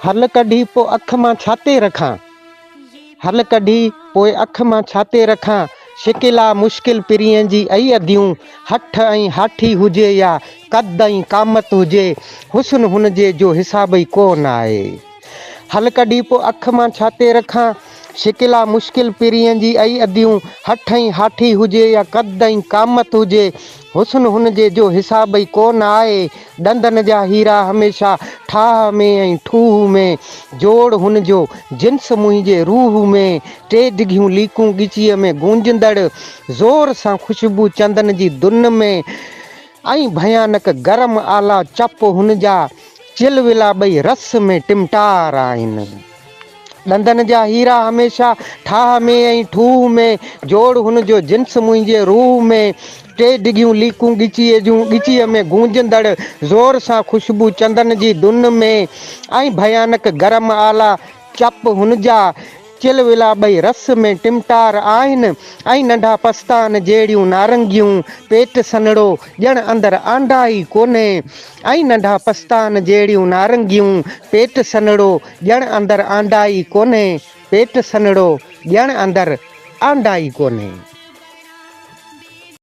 हल कढी पो अख मां छाते रखां, हल कढी पोइ अख मां छाते रखां। शिकिला मुश्किल पिरीअ जी अई अदियूं, हठ ऐं हाठी हुजे या कद ऐं कामत हुजे, हुस्न हुनजे जो हिसाब ई कोन आहे। हल कढी पोइ अख मां छाते रखां, शिकिला मुश्किल पिरीअ जी अई अदियूं, हठ ऐं हाठी हुजे या कद ऐं कामत हुजे, हुस्न हुनजे जो हिसाब ई कोन आहे। ॾंदनि जा हीरा हमेशह ठाह में ऐं ठूह में, जोड़ हुनजो जिन्स मुंहिंजे रूह में, टे डिघियूं लीकूं ॻिचीअ में गूंजंदड़, ज़ोर सां ख़ुशबू चंदन जी दुन में, ऐं भयानक गरम आला चप हुनजा, चिलविला ॿई रस में टिमटार आहिनि। ॾंदनि जा हीरा हमेशह ठाह में ऐं ठूह में, जोड़ हुनजो जिन्स मुंहिंजे रूह में, टे डिघियूं लीकूं ॻिचीअ में गूंजंदड़, ज़ोर सां ख़ुशबू चंदन जी दुन में, ऐं भयानक गरम आला चप हुनजा, चिलविला ॿई रस में टिमटार आहिनि। ऐं नंढा पस्तान जहिड़ियूं नारंगियूं, पेट सनड़ो ॼण अंदरि आंडा ई कोन्हे, ऐं नंढा पस्तान जहिड़ियूं नारंगियूं, पेट सनड़ो ॼण अंदरि आंडा ई कोन्हे, पेट सनड़ो ॼण अंदरि आंडा ई कोन्हे।